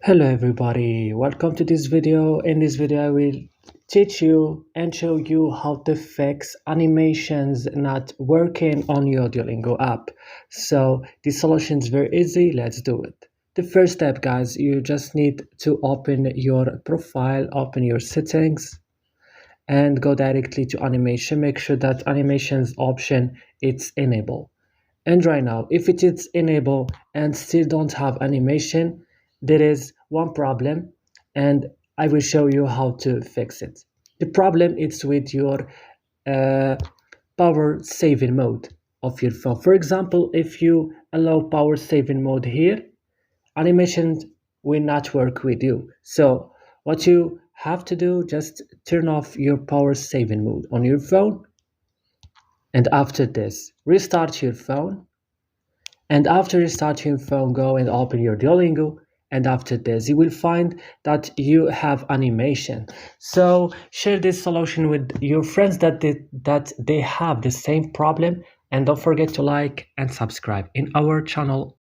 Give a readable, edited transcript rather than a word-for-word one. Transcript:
Hello everybody, welcome to this video. In this video I will teach you and show you how to fix animations not working on your Duolingo app. So the solution is very easy, let's do it. The first step guys, you just need to open your profile, open your settings and go directly to animation. Make sure that animations option it's enabled. And right now, if it is enabled and still don't have animation, there is one problem and I will show you how to fix it. The problem is with your uh, power saving mode of your phone. For example, if you allow power saving mode here, animation will not work with you. So what you have to do, just turn off your power saving mode on your phone. And after this, restart your phone. And after restarting your phone, go and open your Duolingo. And after this, you will find that you have animation. So share this solution with your friends that they have the same problem. And don't forget to like and subscribe in our channel.